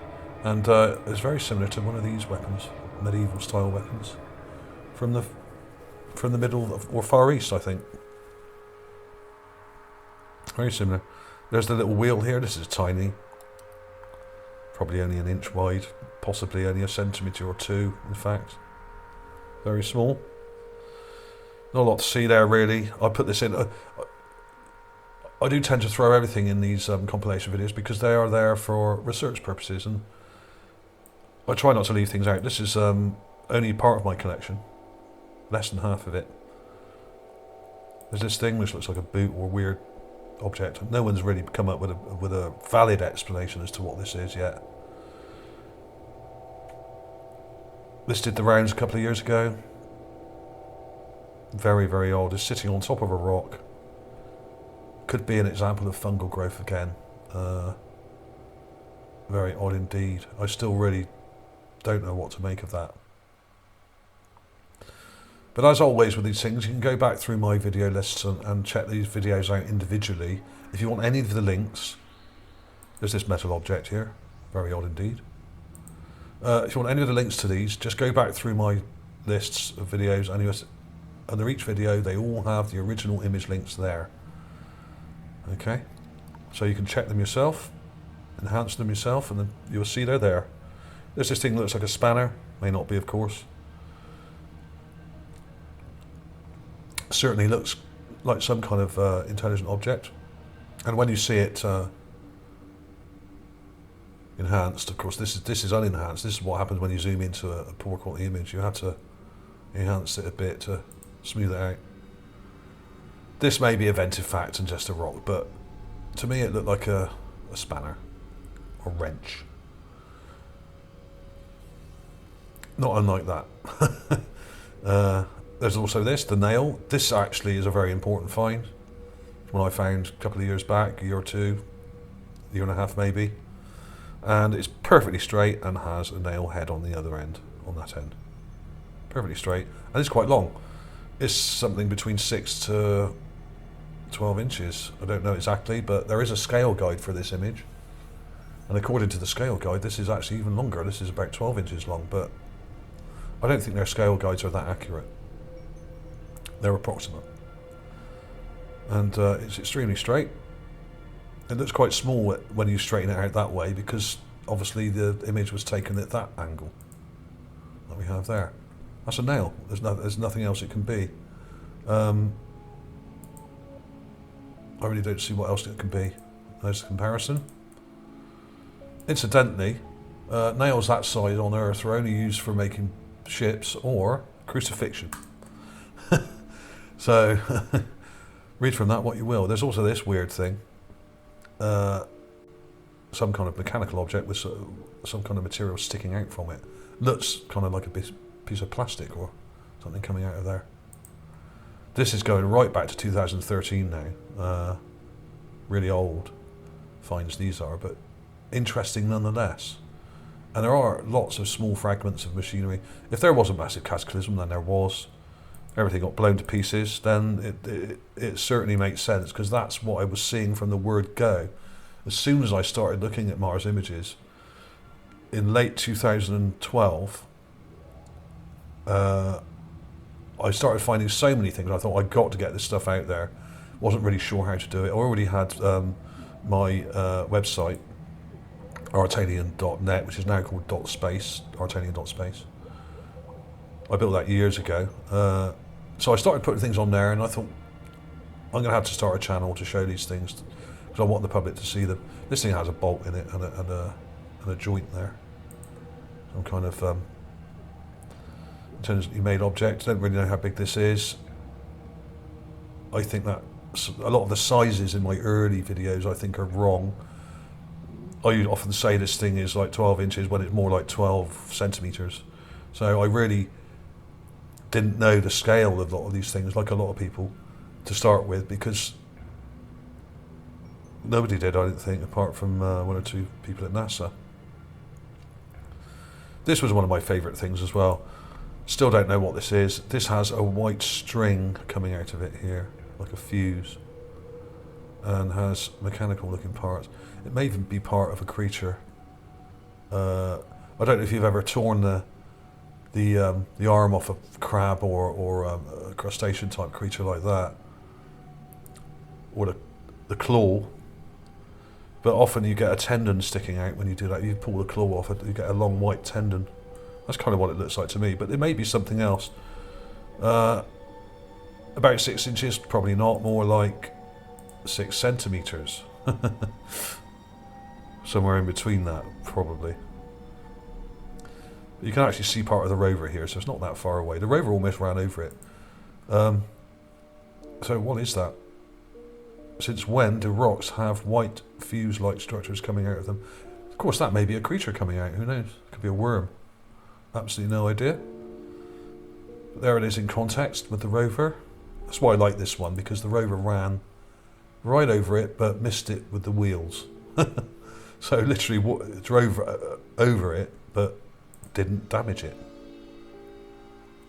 and it's very similar to one of these weapons, medieval style weapons, from the middle or Far East, I think. Very similar. There's the little wheel here. This is tiny, probably only an inch wide, possibly only a centimetre or two, in fact. Very small. Not a lot to see there, really. I put this in. I do tend to throw everything in these compilation videos because they are there for research purposes, and I try not to leave things out. This is only part of my collection, less than half of it. There's this thing which looks like a boot or weird object. No one's really come up with a valid explanation as to what this is yet. This did the rounds a couple of years ago. Very, very old. It's sitting on top of a rock. Could be an example of fungal growth again. Very odd indeed. I still really don't know what to make of that. But as always with these things, you can go back through my video lists and check these videos out individually. If you want any of the links, there's this metal object here. Very odd indeed. If you want any of the links to these, just go back through my lists of videos, and under each video they all have the original image links there. Okay, so you can check them yourself, enhance them yourself, and then you'll see they're there. There's this thing that looks like a spanner, may not be, of course. Certainly looks like some kind of intelligent object, and when you see it enhanced, of course, this is unenhanced. This is what happens when you zoom into a poor quality image. You have to enhance it a bit to smooth it out. This may be a vented fact and just a rock, but to me it looked like a spanner or wrench. Not unlike that. There's also this, the nail. This actually is a very important find. One I found a couple of years back, a year or two, a year and a half maybe. And it's perfectly straight and has a nail head on the other end, on that end. Perfectly straight, and it's quite long. It's something between 6 to 12 inches. I don't know exactly, but there is a scale guide for this image. And according to the scale guide, this is actually even longer. This is about 12 inches long, but I don't think their scale guides are that accurate. They're approximate. And it's extremely straight. It looks quite small when you straighten it out that way, because obviously the image was taken at that angle that we have there. That's a nail. There's nothing else it can be. I really don't see what else it can be. There's the comparison. Incidentally, nails that size on Earth are only used for making ships or crucifixion. So read from that what you will. There's also this weird thing. Some kind of mechanical object with some kind of material sticking out from it. Looks kind of like a piece of plastic or something coming out of there. This is going right back to 2013 now. Really old finds these are, but interesting nonetheless. And there are lots of small fragments of machinery. If there was a massive cataclysm, then there was, everything got blown to pieces, then it certainly makes sense, because that's what I was seeing from the word go. As soon as I started looking at Mars images in late 2012, I started finding so many things. I thought, I got to get this stuff out there. Wasn't really sure how to do it. I already had my website, ArtAlien.net, which is now called .space, ArtAlien.space. I built that years ago. So I started putting things on there, and I thought, I'm going to have to start a channel to show these things, because I want the public to see them. This thing has a bolt in it and a joint there. Some kind of intelligently made object. Don't really know how big this is. I think that a lot of the sizes in my early videos I think are wrong. I often say this thing is like 12 inches when it's more like 12 centimeters. So I really didn't know the scale of a lot of these things, like a lot of people, to start with, because nobody did, I didn't think, apart from one or two people at NASA. This was one of my favourite things as well. Still don't know what this is. This has a white string coming out of it here, like a fuse, and has mechanical looking parts. It may even be part of a creature. I don't know if you've ever torn the arm off a crab or a crustacean type creature like that, or the claw. But often you get a tendon sticking out when you do that. You pull the claw off, you get a long white tendon. That's kind of what it looks like to me, but it may be something else. About 6 inches, probably not, more like 6 centimeters. Somewhere in between that, probably. You can actually see part of the rover here, so it's not that far away. The rover almost ran over it. So what is that? Since when do rocks have white fuse-like structures coming out of them? Of course, that may be a creature coming out. Who knows? It could be a worm. Absolutely no idea. But there it is in context with the rover. That's why I like this one, because the rover ran right over it, but missed it with the wheels. So literally drove over it, but didn't damage it.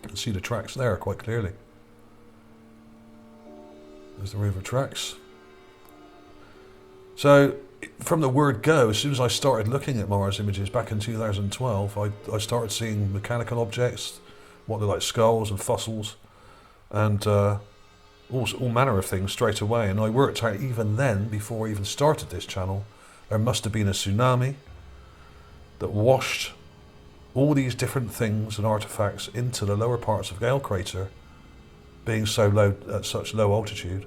You can see the tracks there quite clearly. There's the rover tracks. So from the word go, as soon as I started looking at Mars images back in 2012, I started seeing mechanical objects, what they're like, skulls and fossils, and all manner of things straight away. And I worked out even then, before I even started this channel, there must have been a tsunami that washed all these different things and artifacts into the lower parts of Gale Crater, being so low, at such low altitude,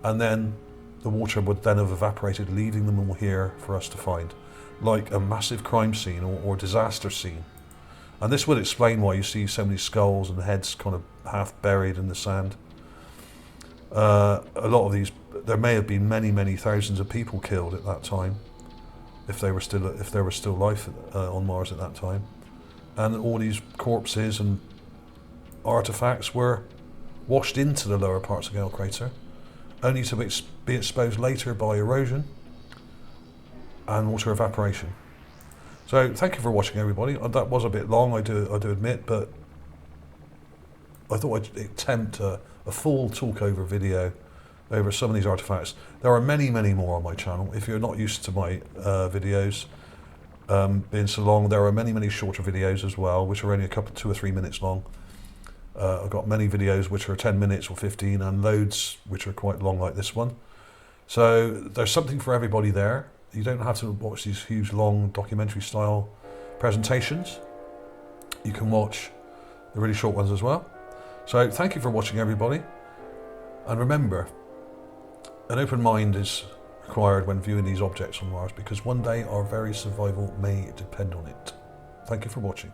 and then the water would then have evaporated, leaving them all here for us to find, like a massive crime scene or disaster scene. And this would explain why you see so many skulls and heads kind of half buried in the sand. A lot of these, there may have been many thousands of people killed at that time, if there was still life on Mars at that time, and all these corpses and artifacts were washed into the lower parts of Gale Crater, only to be exposed later by erosion and water evaporation. So thank you for watching, everybody. That was a bit long, I do admit, but I thought I'd attempt a full talk over video over some of these artifacts. There are many more on my channel. If you're not used to my videos being so long, there are many shorter videos as well, which are only 2 or 3 minutes long. I've got many videos which are 10 minutes or 15, and loads which are quite long like this one. So there's something for everybody there. You don't have to watch these huge long documentary style presentations. You can watch the really short ones as well. So thank you for watching, everybody. And remember, an open mind is required when viewing these objects on Mars, because one day our very survival may depend on it. Thank you for watching.